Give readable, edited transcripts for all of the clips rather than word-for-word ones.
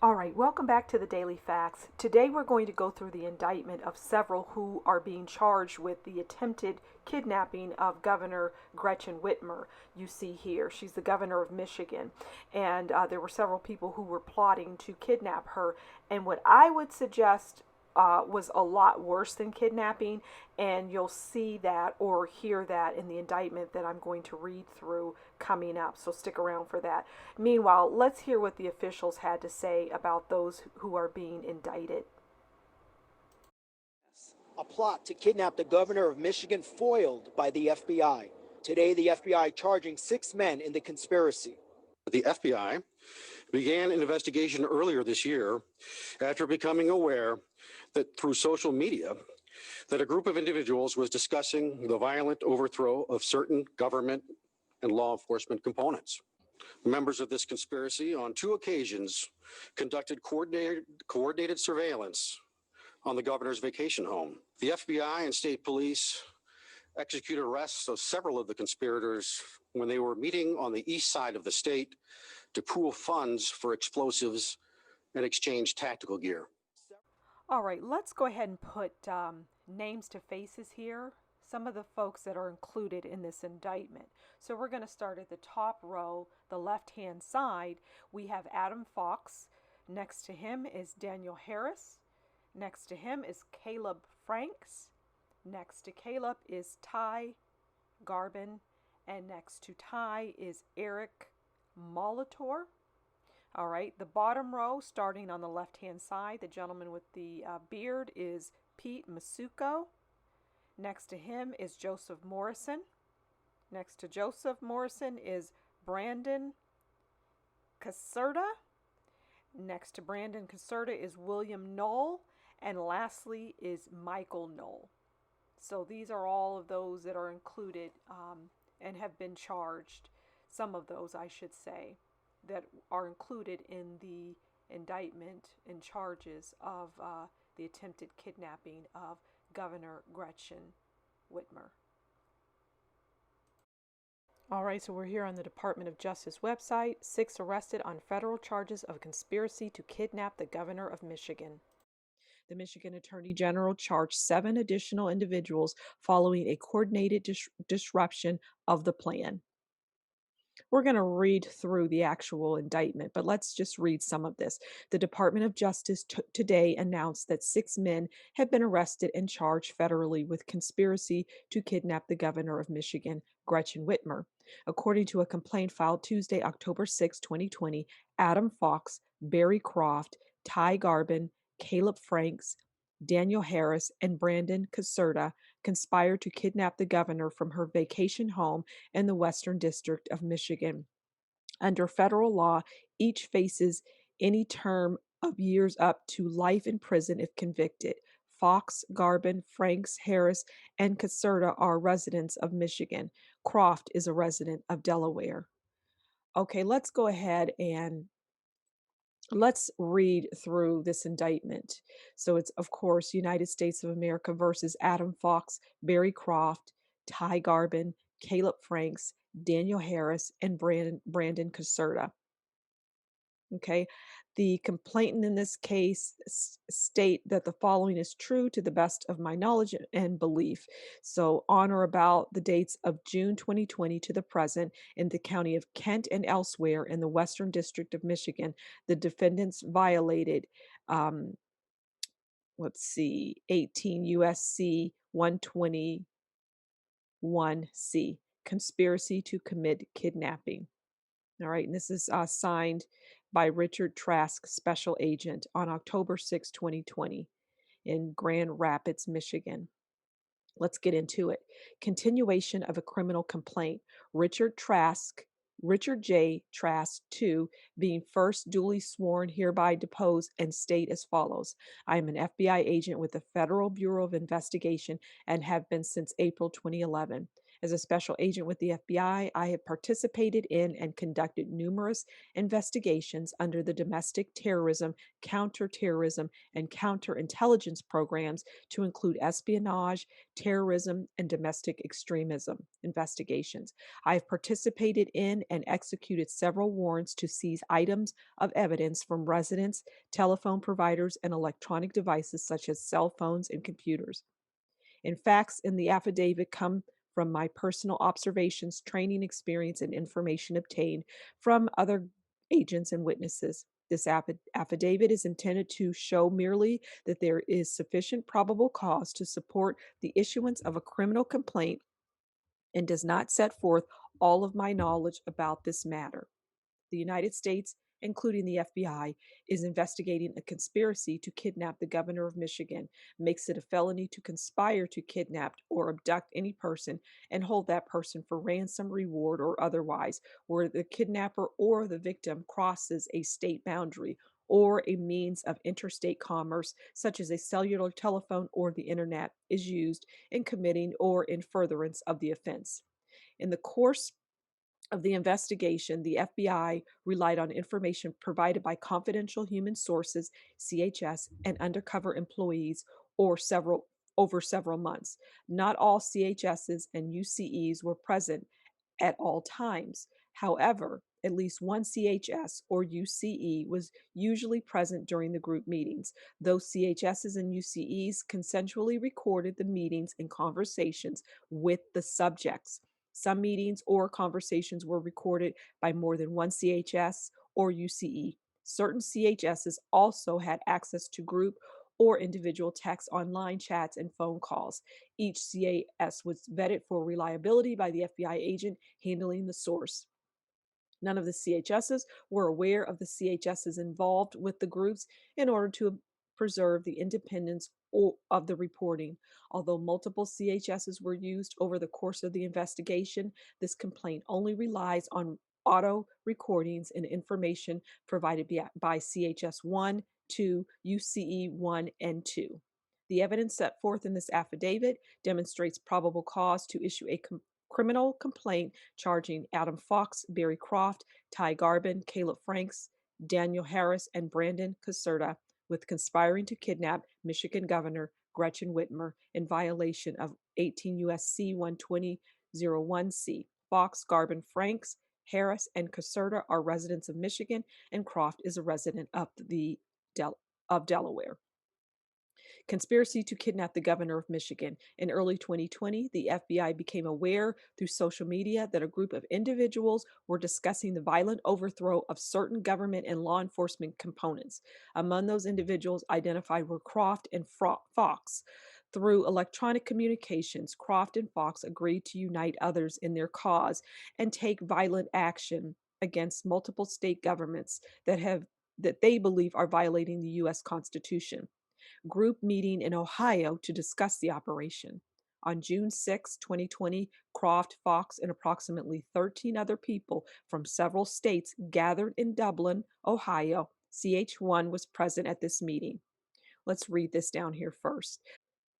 All right, welcome back to the Daily Facts. Today we're going to go through the indictment of several who are being charged with the attempted kidnapping of Governor Gretchen Whitmer. You see here, she's the governor of Michigan, and there were several people who were plotting to kidnap her. And what I would suggest was a lot worse than kidnapping, and you'll see that or hear that in the indictment that I'm going to read through coming up, so stick around for that. Meanwhile, let's hear what the officials had to say about those who are being indicted. A plot to kidnap the governor of Michigan foiled by the FBI. Today, the FBI charging 6 men in the conspiracy. The FBI began an investigation earlier this year after becoming aware that through social media that a group of individuals was discussing the violent overthrow of certain government and law enforcement components. Members of this conspiracy on 2 occasions conducted coordinated surveillance on the governor's vacation home. The FBI and state police executed arrests of several of the conspirators when they were meeting on the east side of the state to pool funds for explosives and exchange tactical gear. All right, let's go ahead and put names to faces here. Some of the folks that are included in this indictment. So we're going to start at the top row, the left-hand side. We have Adam Fox. Next to him is Daniel Harris. Next to him is Caleb Franks. Next to Caleb is Ty Garbin. And next to Ty is Eric Molitor. All right, the bottom row, starting on the left-hand side, the gentleman with the beard is Pete Masuko. Next to him is Joseph Morrison. Next to Joseph Morrison is Brandon Caserta. Next to Brandon Caserta is William Knoll. And lastly is Michael Knoll. So these are all of those that are included and have been charged. Some of those, I should say, that are included in the indictment and charges of the attempted kidnapping of Governor Gretchen Whitmer. All right, so we're here on the Department of Justice website. 6 arrested on federal charges of conspiracy to kidnap the governor of Michigan. The Michigan Attorney General charged 7 additional individuals following a coordinated disruption of the plan. We're going to read through the actual indictment, but let's just read some of this. The Department of Justice today announced that 6 men have been arrested and charged federally with conspiracy to kidnap the governor of Michigan, Gretchen Whitmer. According to a complaint filed Tuesday, October 6, 2020, Adam Fox, Barry Croft, Ty Garbin, Caleb Franks, Daniel Harris, and Brandon Caserta conspired to kidnap the governor from her vacation home in the Western District of Michigan. Under federal law, each faces any term of years up to life in prison if convicted. Fox, Garbin, Franks, Harris, and Caserta are residents of Michigan. Croft is a resident of Delaware. Okay, let's go ahead and let's read through this indictment. So it's, of course, United States of America versus Adam Fox, Barry Croft, Ty Garbin, Caleb Franks, Daniel Harris, and Brandon Caserta. Okay, the complainant in this case state that the following is true to the best of my knowledge and belief. So on or about the dates of June 2020 to the present in the county of Kent and elsewhere in the Western District of Michigan, the defendants violated, let's see, 18 USC 121C, conspiracy to commit kidnapping. All right, and this is signed by Richard Trask, Special Agent, on October 6, 2020 in Grand Rapids, Michigan. Let's get into it. Continuation of a criminal complaint. Richard J. Trask, II, being first duly sworn, hereby depose and state as follows. I am an FBI agent with the Federal Bureau of Investigation and have been since April 2011. As a special agent with the FBI, I have participated in and conducted numerous investigations under the domestic terrorism, counterterrorism, and counterintelligence programs to include espionage, terrorism, and domestic extremism investigations. I have participated in and executed several warrants to seize items of evidence from residents, telephone providers, and electronic devices such as cell phones and computers. In facts in the affidavit come from my personal observations, training experience, and information obtained from other agents and witnesses. This affidavit is intended to show merely that there is sufficient probable cause to support the issuance of a criminal complaint and does not set forth all of my knowledge about this matter. The United States, including the FBI, is investigating a conspiracy to kidnap the governor of Michigan, makes it a felony to conspire to kidnap or abduct any person and hold that person for ransom, reward, or otherwise, where the kidnapper or the victim crosses a state boundary or a means of interstate commerce, such as a cellular telephone or the internet, is used in committing or in furtherance of the offense. In the course of the investigation, the FBI relied on information provided by confidential human sources, CHS, and undercover employees over several months. Not all CHSs and UCEs were present at all times. However, at least one CHS or UCE was usually present during the group meetings. Those CHSs and UCEs consensually recorded the meetings and conversations with the subjects. Some meetings or conversations were recorded by more than one CHS or UCE. Certain CHSs also had access to group or individual text, online chats, and phone calls. Each CAS was vetted for reliability by the FBI agent handling the source. None of the CHSs were aware of the CHSs involved with the groups in order to preserve the independence of the reporting. Although multiple CHSs were used over the course of the investigation, this complaint only relies on auto recordings and information provided by CHS 1, 2, UCE 1, and 2. The evidence set forth in this affidavit demonstrates probable cause to issue a criminal complaint charging Adam Fox, Barry Croft, Ty Garbin, Caleb Franks, Daniel Harris, and Brandon Caserta with conspiring to kidnap Michigan Governor Gretchen Whitmer in violation of 18 U.S.C. 120.01c. Fox, Garbin, Franks, Harris, and Caserta are residents of Michigan, and Croft is a resident of Delaware. Conspiracy to kidnap the governor of Michigan. In early 2020, the FBI became aware through social media that a group of individuals were discussing the violent overthrow of certain government and law enforcement components. Among those individuals identified were Croft and Fox. Through electronic communications, Croft and Fox agreed to unite others in their cause and take violent action against multiple state governments that they believe are violating the U.S. Constitution. Group meeting in Ohio to discuss the operation. On June 6, 2020, Croft, Fox, and approximately 13 other people from several states gathered in Dublin, Ohio. CH1 was present at this meeting. Let's read this down here first.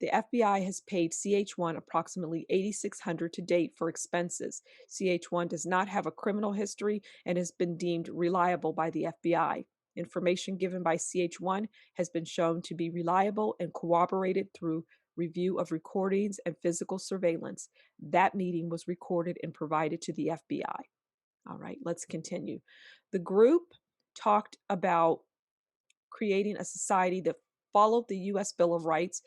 The FBI has paid CH1 approximately $8,600 to date for expenses. CH1 does not have a criminal history and has been deemed reliable by the FBI. Information given by CH1 has been shown to be reliable and corroborated through review of recordings and physical surveillance. That meeting was recorded and provided to the FBI. All right, let's continue. The group talked about creating a society that followed the U.S. Bill of Rights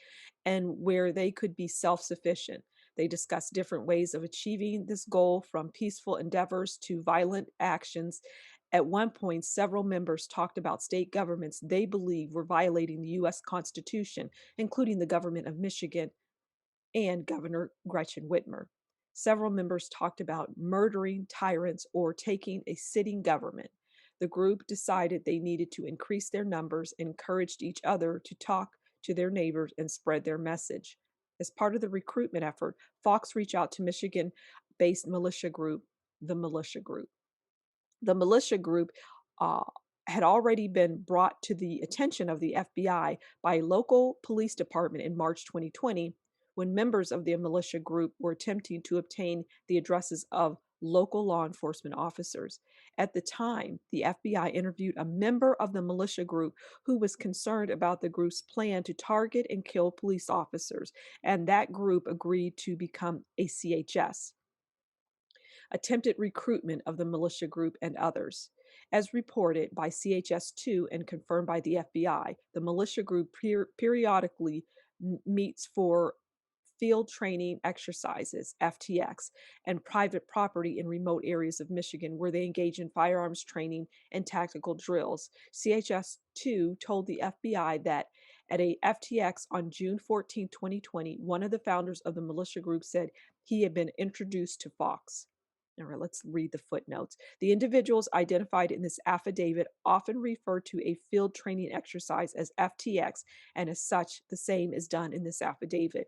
and where they could be self-sufficient. They discussed different ways of achieving this goal, from peaceful endeavors to violent actions. At one point, several members talked about state governments they believe were violating the U.S. Constitution, including the government of Michigan and Governor Gretchen Whitmer. Several members talked about murdering tyrants or taking a sitting government. The group decided they needed to increase their numbers and encouraged each other to talk to their neighbors and spread their message. As part of the recruitment effort, Fox reached out to Michigan-based militia group, the Militia Group. The Militia Group had already been brought to the attention of the FBI by a local police department in March 2020 when members of the militia group were attempting to obtain the addresses of local law enforcement officers. At the time, the FBI interviewed a member of the militia group who was concerned about the group's plan to target and kill police officers, and that group agreed to become a CHS. Attempted recruitment of the militia group and others. As reported by CHS-2 and confirmed by the FBI, the militia group periodically meets for field training exercises, FTX, and private property in remote areas of Michigan where they engage in firearms training and tactical drills. CHS-2 told the FBI that at a FTX on June 14, 2020, one of the founders of the militia group said he had been introduced to Fox. All right, let's read the footnotes. The individuals identified in this affidavit often refer to a field training exercise as FTX, and as such, the same is done in this affidavit.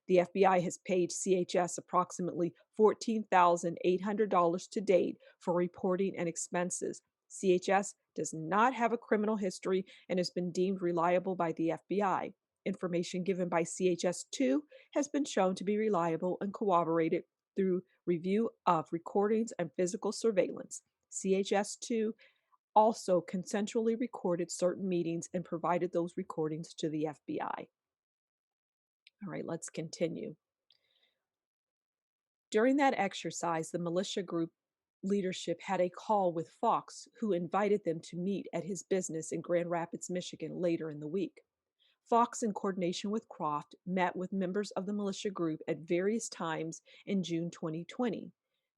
The FBI has paid CHS approximately $14,800 to date for reporting and expenses. CHS does not have a criminal history and has been deemed reliable by the FBI. Information given by CHS-2 has been shown to be reliable and corroborated through review of recordings and physical surveillance. CHS-2 also consensually recorded certain meetings and provided those recordings to the FBI. All right, let's continue. During that exercise, the militia group leadership had a call with Fox, who invited them to meet at his business in Grand Rapids, Michigan later in the week. Fox, in coordination with Croft, met with members of the militia group at various times in June 2020.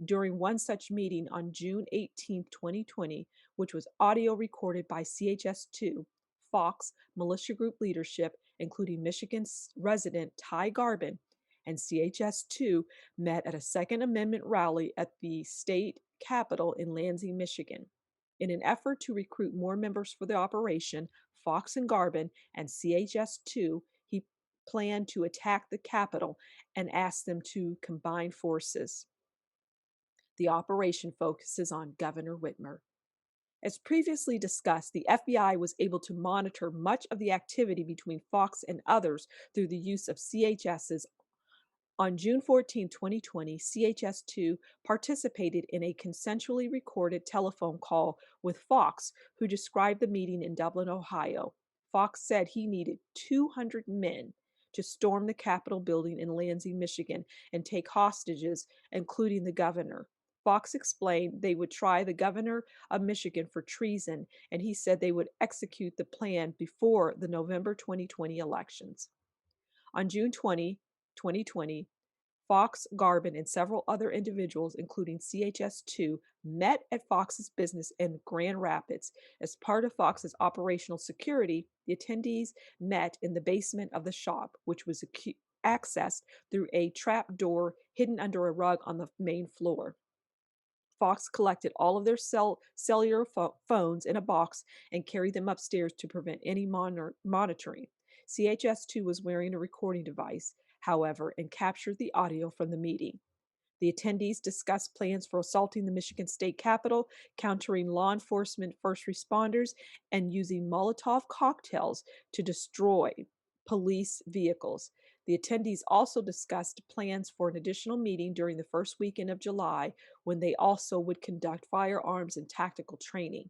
During one such meeting on June 18, 2020, which was audio recorded by CHS-2, Fox, militia group leadership, including Michigan resident Ty Garbin, and CHS-2 met at a Second Amendment rally at the state capitol in Lansing, Michigan. In an effort to recruit more members for the operation, Fox and Garbin and CHS-2, he planned to attack the Capitol and asked them to combine forces. The operation focuses on Governor Whitmer. As previously discussed, the FBI was able to monitor much of the activity between Fox and others through the use of CHS's. On June 14, 2020, CHS-2 participated in a consensually recorded telephone call with Fox, who described the meeting in Dublin, Ohio. Fox said he needed 200 men to storm the Capitol building in Lansing, Michigan, and take hostages, including the governor. Fox explained they would try the governor of Michigan for treason, and he said they would execute the plan before the November 2020 elections. On June 20, 2020, Fox, Garbin, and several other individuals, including CHS-2, met at Fox's business in Grand Rapids. As part of Fox's operational security, the attendees met in the basement of the shop, which was accessed through a trap door hidden under a rug on the main floor. Fox collected all of their cellular phones in a box and carried them upstairs to prevent any monitoring. CHS-2 was wearing a recording device, however, and captured the audio from the meeting. The attendees discussed plans for assaulting the Michigan State Capitol, countering law enforcement first responders, and using Molotov cocktails to destroy police vehicles. The attendees also discussed plans for an additional meeting during the first weekend of July, when they also would conduct firearms and tactical training.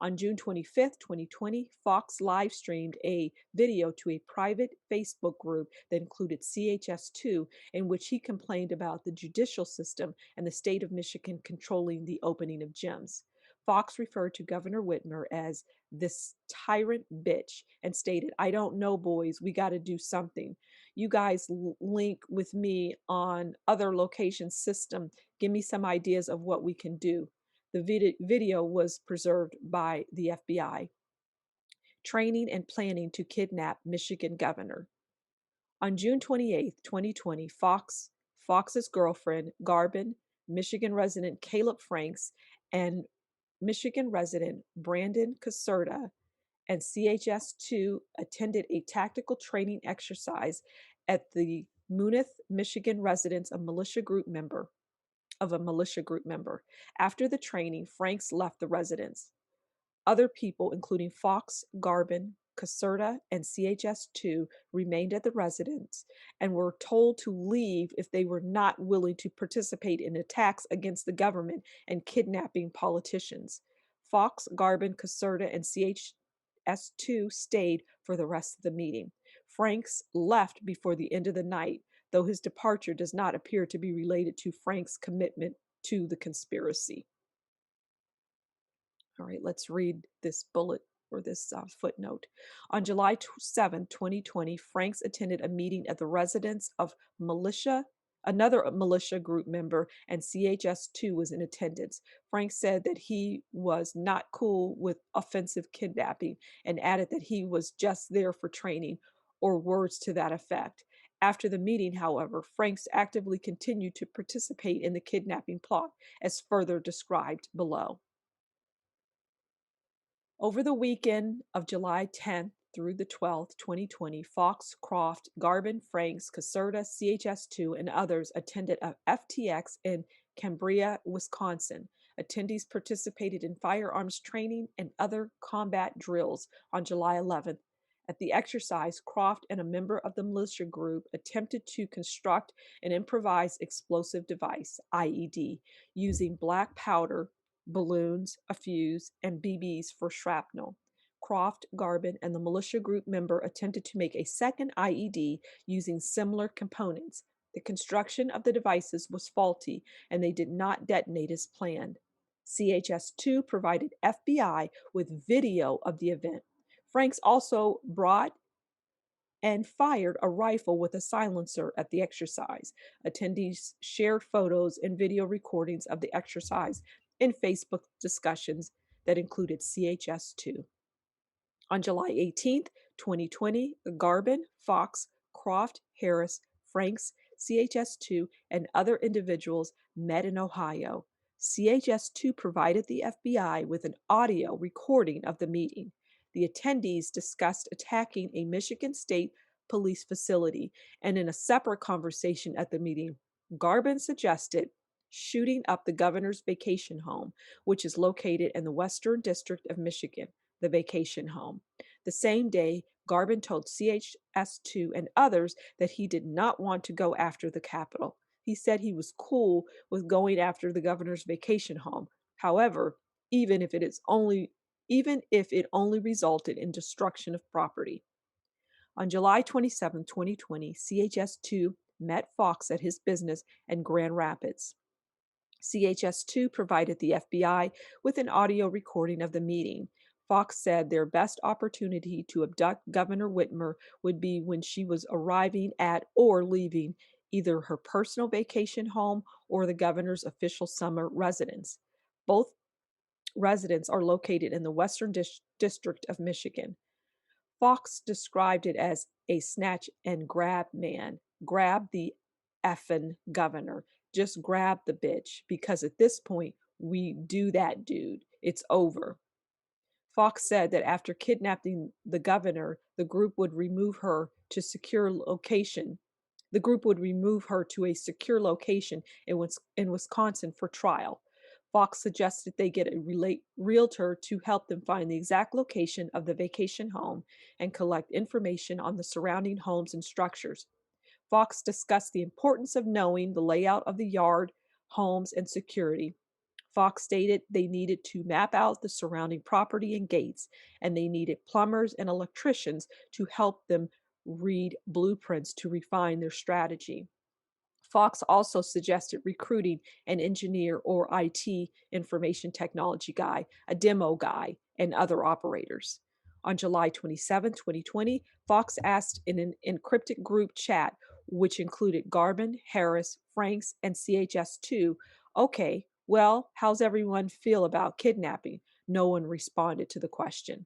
On June 25, 2020, Fox live streamed a video to a private Facebook group that included CHS-2, in which he complained about the judicial system and the state of Michigan controlling the opening of gyms. Fox referred to Governor Whitmer as this tyrant bitch and stated, "I don't know, boys, we got to do something. You guys link with me on other location system. Give me some ideas of what we can do." The video was preserved by the FBI. Training and planning to kidnap Michigan governor. On June 28, 2020, Fox's girlfriend, Garbin, Michigan resident Caleb Franks, and Michigan resident Brandon Caserta, and CHS-2 attended a tactical training exercise at the Munith, Michigan residence of a militia group member. After the training, Franks left the residence. Other people, including Fox, Garbin, Caserta, and CHS-2 remained at the residence and were told to leave if they were not willing to participate in attacks against the government and kidnapping politicians. Fox, Garvin, Caserta, and CHS-2 stayed for the rest of the meeting. Franks left before the end of the night, though his departure does not appear to be related to Frank's commitment to the conspiracy. All right, let's read this bullet or this footnote. On July 7, 2020, Franks attended a meeting at the residence of another militia group member, and CHS-2 was in attendance. Franks said that he was not cool with offensive kidnapping and added that he was just there for training, or words to that effect. After the meeting, however, Franks actively continued to participate in the kidnapping plot, as further described below. Over the weekend of July 10th through the 12th, 2020, Fox, Croft, Garvin, Franks, Caserta, CHS-2, and others attended a FTX in Cambria, Wisconsin. Attendees participated in firearms training and other combat drills on July 11th. At the exercise, Croft and a member of the militia group attempted to construct an improvised explosive device, IED, using black powder, balloons, a fuse, and BBs for shrapnel. Croft, Garvin, and the militia group member attempted to make a second IED using similar components. The construction of the devices was faulty, and they did not detonate as planned. CHS-2 provided FBI with video of the event. Franks also brought and fired a rifle with a silencer at the exercise. Attendees shared photos and video recordings of the exercise in Facebook discussions that included CHS-2. On July 18th, 2020, Garvin, Fox, Croft, Harris, Franks, CHS-2, and other individuals met in Ohio. CHS-2 provided the FBI with an audio recording of the meeting. The attendees discussed attacking a Michigan State Police facility, and in a separate conversation at the meeting, Garvin suggested shooting up the governor's vacation home, which is located in the Western District of Michigan, the vacation home. The same day, Garvin told CHS-2 and others that he did not want to go after the Capitol. He said he was cool with going after the governor's vacation home. However, even if it only resulted in destruction of property. On July 27, 2020, CHS-2 met Fox at his business in Grand Rapids. CHS-2 provided the FBI with an audio recording of the meeting. Fox said their best opportunity to abduct Governor Whitmer would be when she was arriving at or leaving either her personal vacation home or the governor's official summer residence. Both residents are located in the Western District of Michigan. Fox described it as a snatch and grab man. Grab the effing governor. Just grab the bitch, because at this point, we do that, dude. It's over. Fox said that after kidnapping the governor, the group would remove her to secure location. The group would remove her to a secure location in Wisconsin for trial. Fox suggested they get a realtor to help them find the exact location of the vacation home and collect information on the surrounding homes and structures. Fox discussed the importance of knowing the layout of the yard, homes, and security. Fox stated they needed to map out the surrounding property and gates, and they needed plumbers and electricians to help them read blueprints to refine their strategy. Fox also suggested recruiting an engineer or IT information technology guy, a demo guy, and other operators. On July 27, 2020, Fox asked in an encrypted group chat, which included Garvin, Harris, Franks, and CHS-2, okay, well, how's everyone feel about kidnapping? No one responded to the question.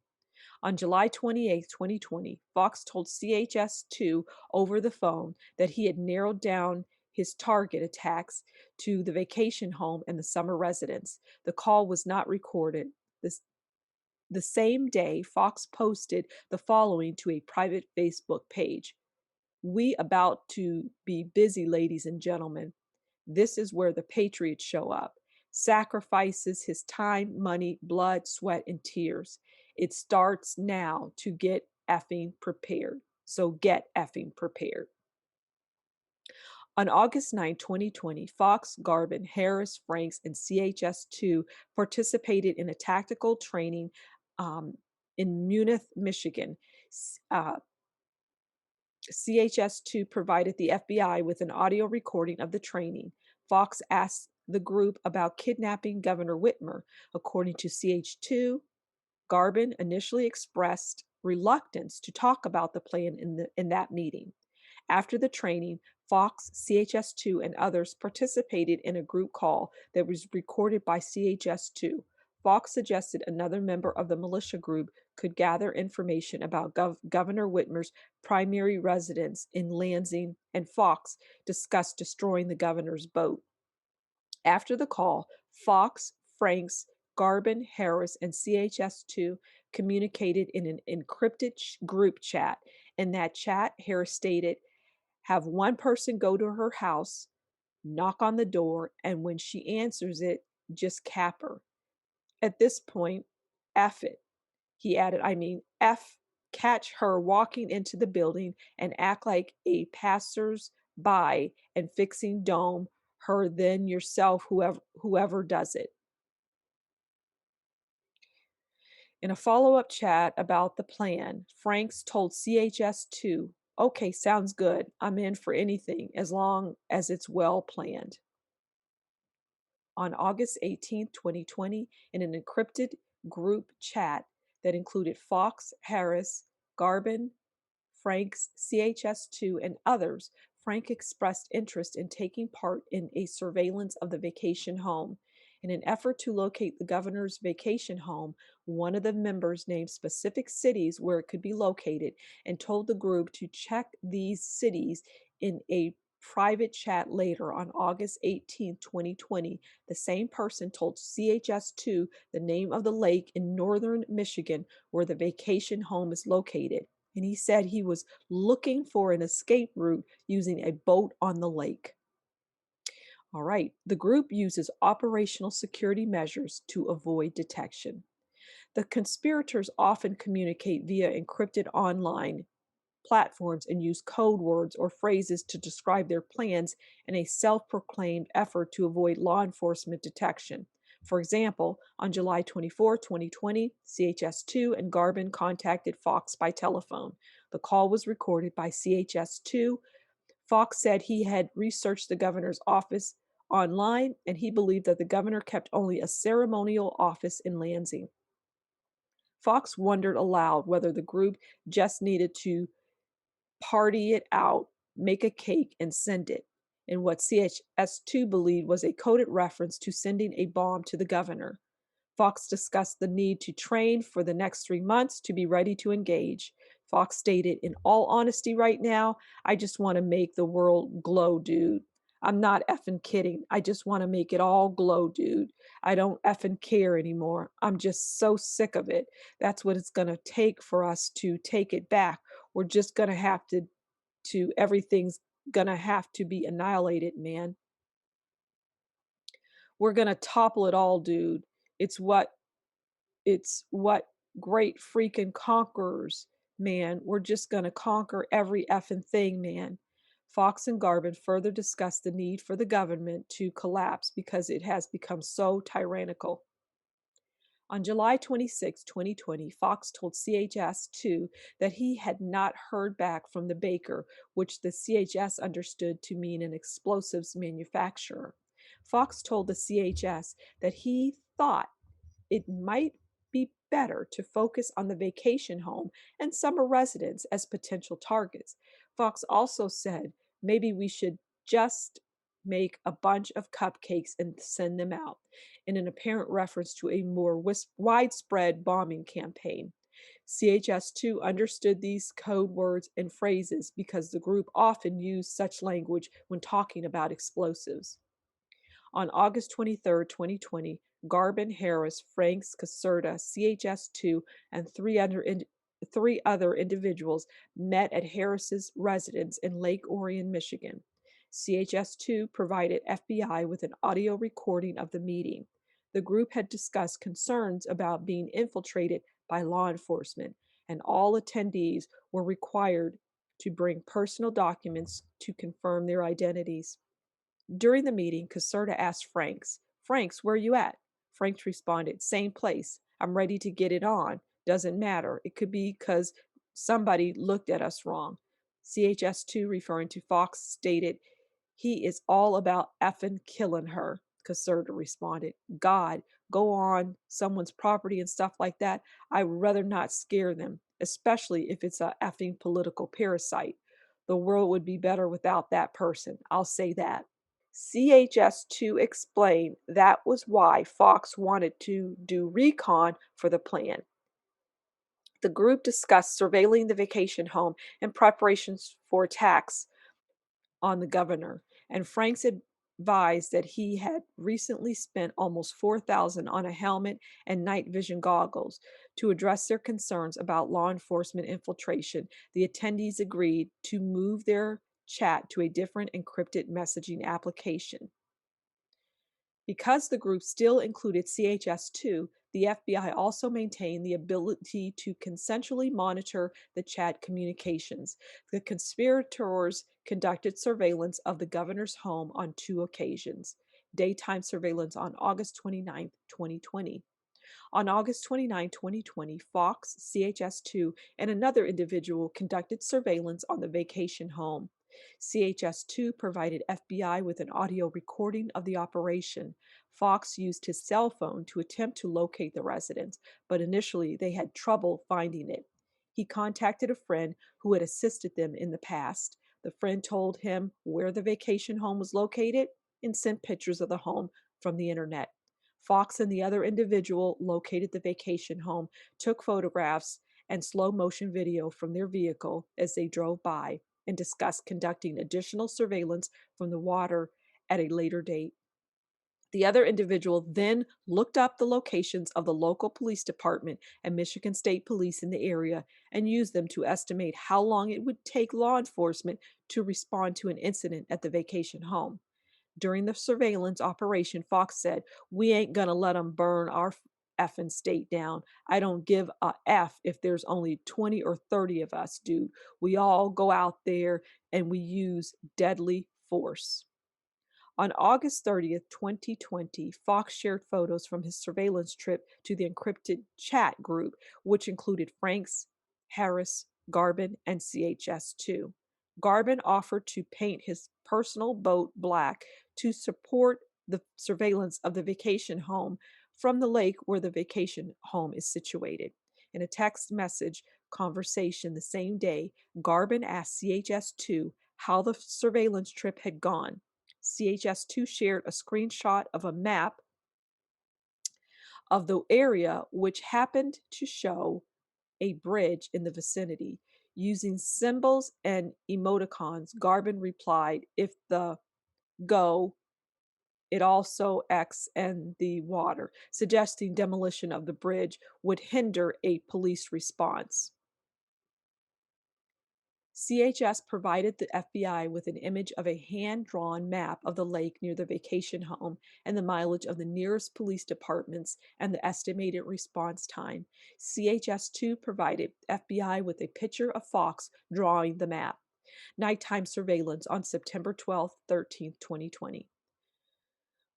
On July 28, 2020, Fox told CHS-2 over the phone that he had narrowed down his target attacks to the vacation home and the summer residence. The call was not recorded. The same day, Fox posted the following to a private Facebook page. We about to be busy, ladies and gentlemen. This is where the patriots show up. Sacrifices his time, money, blood, sweat, and tears. It starts now to get effing prepared. So get effing prepared. On August 9, 2020, Fox, Garvin, Harris, Franks, and CHS2 participated in a tactical training in Munich, Michigan. CHS2 provided the FBI with an audio recording of the training. Fox asked the group about kidnapping Governor Whitmer. According to CH2, Garvin initially expressed reluctance to talk about the plan in that meeting. After the training, Fox, CHS2, and others participated in a group call that was recorded by CHS2. Fox suggested another member of the militia group could gather information about Governor Whitmer's primary residence in Lansing, and Fox discussed destroying the governor's boat. After the call, Fox, Franks, Garvin, Harris, and CHS2 communicated in an encrypted group chat. In that chat, Harris stated, "Have one person go to her house, knock on the door, and when she answers it, just cap her. At this point, F it." He added, F, catch her walking into the building and act like a passers-by and fixing dome her, then yourself, whoever does it. In a follow-up chat about the plan, Franks told CHS2, "Okay, sounds good. I'm in for anything as long as it's well planned." On August 18, 2020, in an encrypted group chat that included Fox, Harris, Garvin, Franks, CHS2, and others, Frank expressed interest in taking part in a surveillance of the vacation home. In an effort to locate the governor's vacation home, one of the members named specific cities where it could be located and told the group to check these cities. In a private chat later on August 18, 2020, the same person told CHS2 the name of the lake in northern Michigan where the vacation home is located. And he said he was looking for an escape route using a boat on the lake. All right, the group uses operational security measures to avoid detection. The conspirators often communicate via encrypted online platforms and use code words or phrases to describe their plans in a self-proclaimed effort to avoid law enforcement detection. For example, on July 24, 2020, CHS2 and Garvin contacted Fox by telephone. The call was recorded by CHS2. Fox said he had researched the governor's office online and he believed that the governor kept only a ceremonial office in Lansing. Fox wondered aloud whether the group just needed to party it out, make a cake, and send it, in what CHS2 believed was a coded reference to sending a bomb to the governor. Fox discussed the need to train for the next 3 months to be ready to engage. Fox stated, "In all honesty right now, I just want to make the world glow, dude. I'm not effing kidding. I just want to make it all glow, dude. I don't effing care anymore. I'm just so sick of it. That's what it's going to take for us to take it back. We're just going to have to everything's going to have to be annihilated, man. We're going to topple it all, dude. It's what great freaking conquerors, man. We're just going to conquer every effing thing, man." Fox and Garvin further discussed the need for the government to collapse because it has become so tyrannical. On July 26, 2020, Fox told CHS2 that he had not heard back from the baker, which the CHS understood to mean an explosives manufacturer. Fox told the CHS that he thought it might be better to focus on the vacation home and summer residents as potential targets. Fox also said maybe we should just make a bunch of cupcakes and send them out, in an apparent reference to a more widespread bombing campaign. CHS2 understood these code words and phrases because the group often used such language when talking about explosives. On August 23, 2020, Garvin, Harris, Franks, Caserta, CHS2, and three other individuals met at Harris's residence in Lake Orion, Michigan. CHS2 provided FBI with an audio recording of the meeting. The group had discussed concerns about being infiltrated by law enforcement, and all attendees were required to bring personal documents to confirm their identities. During the meeting, Caserta asked Franks, where are you at? Franks responded, same place. I'm ready to get it on. Doesn't matter. It could be because somebody looked at us wrong. CHS2, referring to Fox, stated, he is all about effing killing her. Caserta responded, God, go on someone's property and stuff like that. I'd rather not scare them, especially if it's a effing political parasite. The world would be better without that person. I'll say that. CHS2 explained that was why Fox wanted to do recon for the plan. The group discussed surveilling the vacation home and preparations for attacks on the governor, and Franks advised that he had recently spent almost $4,000 on a helmet and night vision goggles. To address their concerns about law enforcement infiltration, the attendees agreed to move their chat to a different encrypted messaging application. Because the group still included CHS2, the FBI also maintained the ability to consensually monitor the chat communications. The conspirators conducted surveillance of the governor's home on 2 occasions. Daytime surveillance on August 29, 2020. On August 29, 2020, Fox, CHS2, and another individual conducted surveillance on the vacation home. CHS2 provided FBI with an audio recording of the operation. Fox used his cell phone to attempt to locate the residence, but initially they had trouble finding it. He contacted a friend who had assisted them in the past. The friend told him where the vacation home was located and sent pictures of the home from the internet. Fox and the other individual located the vacation home, took photographs and slow motion video from their vehicle as they drove by, and discussed conducting additional surveillance from the water at a later date. The other individual then looked up the locations of the local police department and Michigan State Police in the area and used them to estimate how long it would take law enforcement to respond to an incident at the vacation home. During the surveillance operation, Fox said, we ain't gonna let them burn our effing state down. I don't give a F if there's only 20 or 30 of us, dude. We all go out there and we use deadly force. On August 30th, 2020, Fox shared photos from his surveillance trip to the encrypted chat group, which included Franks, Harris, Garbin, and CHS2. Garbin offered to paint his personal boat black to support the surveillance of the vacation home from the lake where the vacation home is situated. In a text message conversation the same day, Garbin asked CHS2 how the surveillance trip had gone. CHS2 shared a screenshot of a map of the area, which happened to show a bridge in the vicinity. Using symbols and emoticons, Garbin replied, if the go, it also X and the water, suggesting demolition of the bridge would hinder a police response. CHS provided the FBI with an image of a hand-drawn map of the lake near the vacation home and the mileage of the nearest police departments and the estimated response time. CHS2 provided FBI with a picture of Fox drawing the map. Nighttime surveillance on September 12, 13, 2020.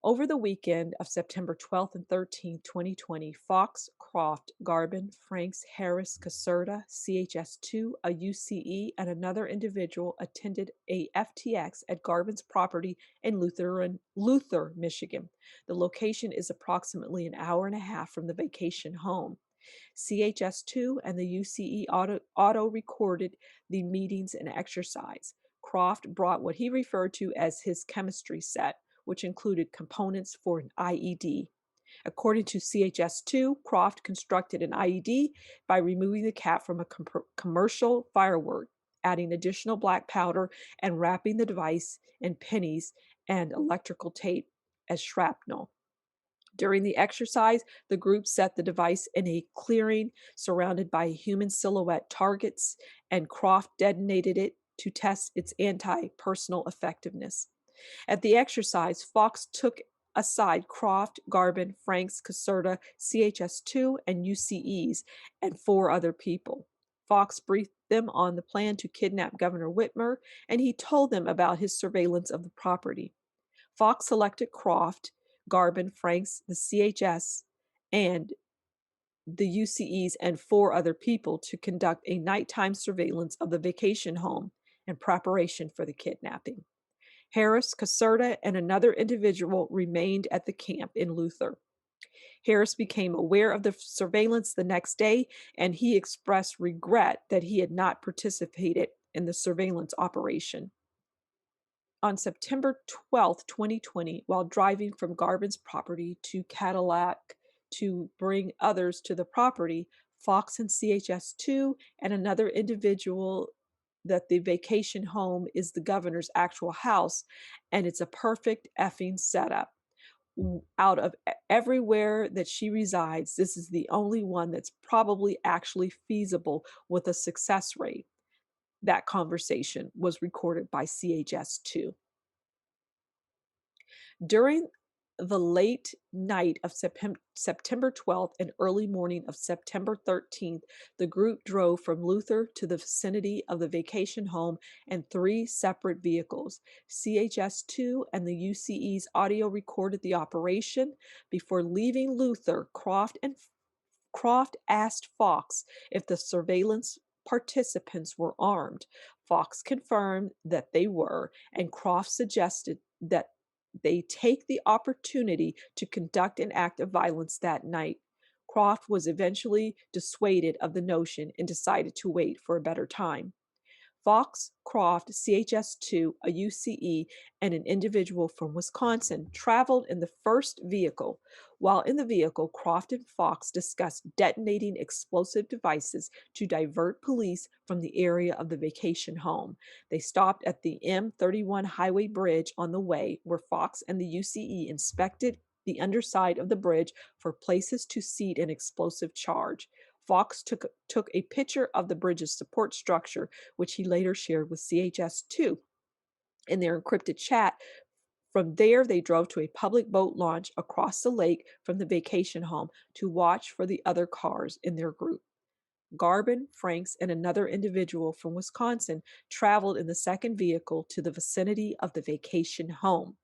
Over the weekend of September 12th and 13th, 2020, Fox, Croft, Garbin, Franks, Harris, Caserta, CHS2, a UCE, and another individual attended a FTX at Garbin's property in Luther, Michigan. The location is approximately an hour and a half from the vacation home. CHS2 and the UCE auto recorded the meetings and exercise. Croft brought what he referred to as his chemistry set, which included components for an IED. According to CHS2, Croft constructed an IED by removing the cap from a commercial firework, adding additional black powder, and wrapping the device in pennies and electrical tape as shrapnel. During the exercise, the group set the device in a clearing surrounded by human silhouette targets, and Croft detonated it to test its anti-personal effectiveness. At the exercise, Fox took aside Croft, Garbin, Franks, Caserta, CHS2, and UCEs, and 4 other people. Fox briefed them on the plan to kidnap Governor Whitmer, and he told them about his surveillance of the property. Fox selected Croft, Garvin, Franks, the CHS, and the UCEs, and 4 other people to conduct a nighttime surveillance of the vacation home in preparation for the kidnapping. Harris, Caserta, and another individual remained at the camp in Luther. Harris became aware of the surveillance the next day, and he expressed regret that he had not participated in the surveillance operation. On September 12, 2020, while driving from Garvin's property to Cadillac to bring others to the property, Fox and CHS2 and another individual that the vacation home is the governor's actual house, and it's a perfect effing setup. Out of everywhere that she resides, this is the only one that's probably actually feasible with a success rate. That conversation was recorded by CHS2. During the late night of September 12th and early morning of September 13th, the group drove from Luther to the vicinity of the vacation home in 3 separate vehicles. CHS2 and the UCE's audio recorded the operation. Before leaving Luther, Croft asked Fox if the surveillance participants were armed. Fox confirmed that they were, and Croft suggested that they take the opportunity to conduct an act of violence that night. Croft was eventually dissuaded of the notion and decided to wait for a better time. Fox, Croft, CHS2, a UCE, and an individual from Wisconsin traveled in the first vehicle. While in the vehicle, Croft and Fox discussed detonating explosive devices to divert police from the area of the vacation home. They stopped at the M31 highway bridge on the way, where Fox and the UCE inspected the underside of the bridge for places to seat an explosive charge. Fox took a picture of the bridge's support structure, which he later shared with CHS2 in their encrypted chat. From there, they drove to a public boat launch across the lake from the vacation home to watch for the other cars in their group. Garvin, Franks, and another individual from Wisconsin traveled in the second vehicle to the vicinity of the vacation home.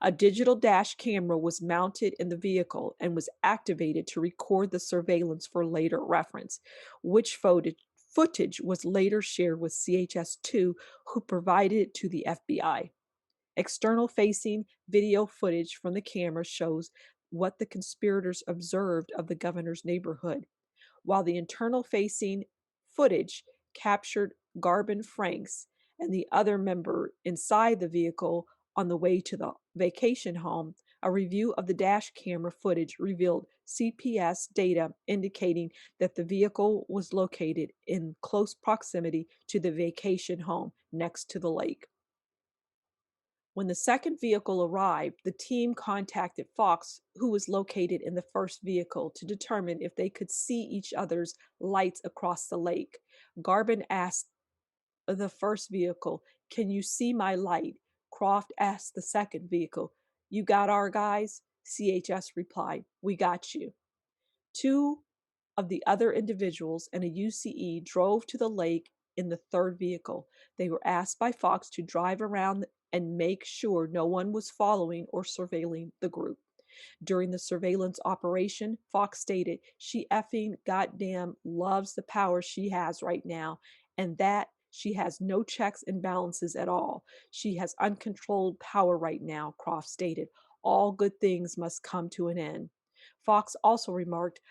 A digital dash camera was mounted in the vehicle and was activated to record the surveillance for later reference, which footage was later shared with CHS2, who provided it to the FBI. External facing video footage from the camera shows what the conspirators observed of the governor's neighborhood, while the internal facing footage captured Garvin Franks and the other member inside the vehicle on the way to the vacation home. A review of the dash camera footage revealed CPS data indicating that the vehicle was located in close proximity to the vacation home next to the lake. When the second vehicle arrived, the team contacted Fox, who was located in the first vehicle, to determine if they could see each other's lights across the lake. Garvin asked the first vehicle, "Can you see my light?" Croft asked the second vehicle, "You got our guys?" CHS replied, "We got you." 2 of the other individuals and a UCE drove to the lake in the third vehicle. They were asked by Fox to drive around and make sure no one was following or surveilling the group. During the surveillance operation, Fox stated she effing goddamn loves the power she has right now, and that she has no checks and balances at all. She has uncontrolled power right now, Croft stated. All good things must come to an end. Fox also remarked,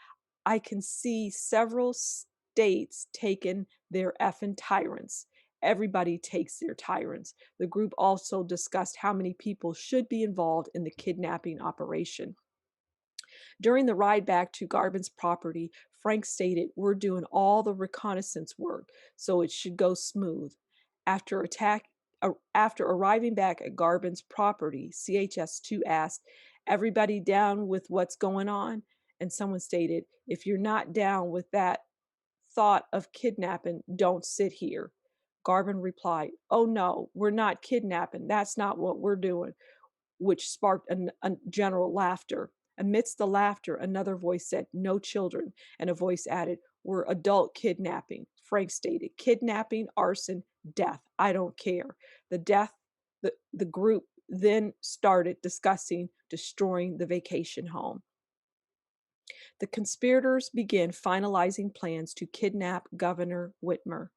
"I can see several states taking their effing tyrants. Everybody takes their tyrants." The group also discussed how many people should be involved in the kidnapping operation. During the ride back to Garvin's property, Frank stated, "We're doing all the reconnaissance work, so it should go smooth." After arriving back at Garvin's property, CHS2 asked, "Everybody down with what's going on?" And someone stated, "If you're not down with that thought of kidnapping, don't sit here." Garvin replied, "Oh no, we're not kidnapping. That's not what we're doing," which sparked a general laughter. Amidst the laughter, another voice said, "No children," and a voice added, "We're adult kidnapping." Frank stated, "Kidnapping, arson, death. I don't care." The death, the group then started discussing destroying the vacation home. The conspirators began finalizing plans to kidnap Governor Whitmer.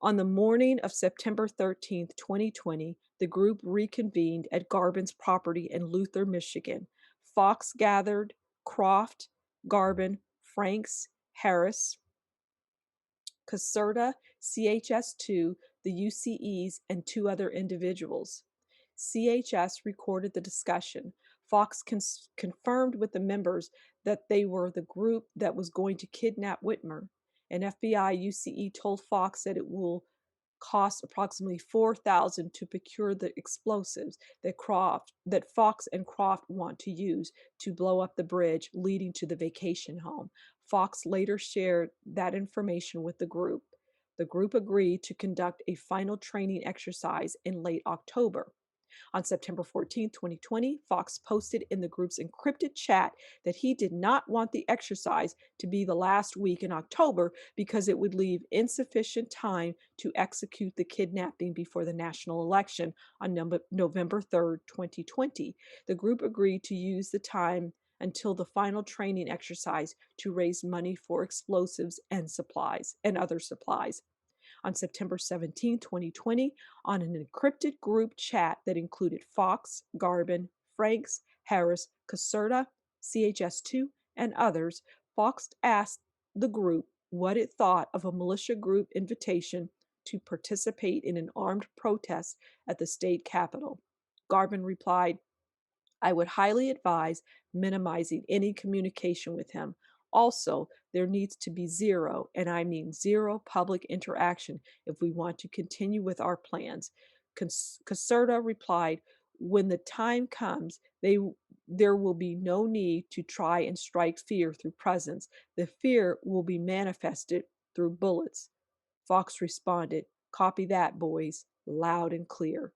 On the morning of September 13th, 2020, the group reconvened at Garvin's property in Luther, Michigan. Fox gathered Croft, Garvin, Franks, Harris, Caserta, CHS2, the UCEs, and two other individuals. CHS recorded the discussion. Fox confirmed with the members that they were the group that was going to kidnap Whitmer. An FBI UCE told Fox that it will cost approximately $4,000 to procure the explosives that Fox and Croft want to use to blow up the bridge leading to the vacation home. Fox later shared that information with the group. The group agreed to conduct a final training exercise in late October. On September 14, 2020, Fox posted in the group's encrypted chat that he did not want the exercise to be the last week in October because it would leave insufficient time to execute the kidnapping before the national election on November 3, 2020. The group agreed to use the time until the final training exercise to raise money for explosives and supplies and other supplies. On September 17, 2020, on an encrypted group chat that included Fox, Garvin, Franks, Harris, Caserta, CHS2, and others, Fox asked the group what it thought of a militia group invitation to participate in an armed protest at the state capitol. Garvin replied, "I would highly advise minimizing any communication with him. Also, there needs to be zero, and I mean zero, public interaction if we want to continue with our plans." Caserta replied, "When the time comes, there will be no need to try and strike fear through presence. The fear will be manifested through bullets." Fox responded, "Copy that, boys, loud and clear."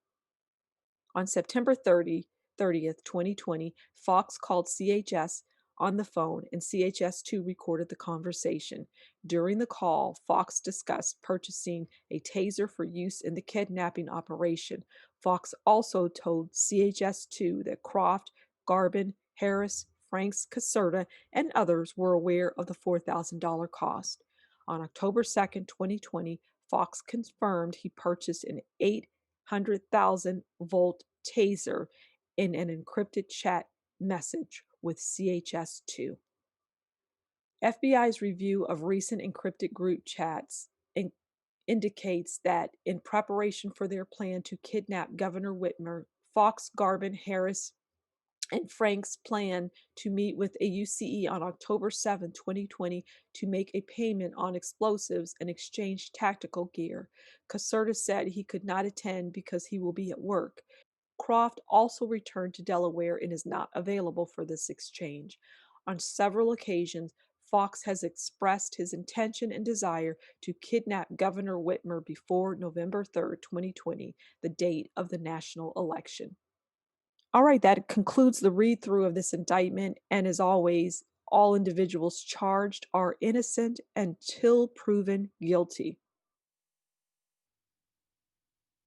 On September 30th, 2020, Fox called CHS on the phone and CHS2 recorded the conversation. During the call, Fox discussed purchasing a taser for use in the kidnapping operation. Fox also told CHS2 that Croft, Garvin, Harris, Franks, Caserta, and others were aware of the $4,000 cost. On October 2nd, 2020, Fox confirmed he purchased an 800,000-volt taser in an encrypted chat message with CHS2. FBI's review of recent encrypted group chats indicates that in preparation for their plan to kidnap Governor Whitmer, Fox, Garvin, Harris, and Frank's plan to meet with a UCE on October 7, 2020 to make a payment on explosives and exchange tactical gear. Caserta said he could not attend because he will be at work. Croft also returned to Delaware and is not available for this exchange. On several occasions, Fox has expressed his intention and desire to kidnap Governor Whitmer before November 3rd, 2020, the date of the national election. All right, that concludes the read through of this indictment. And as always, all individuals charged are innocent until proven guilty.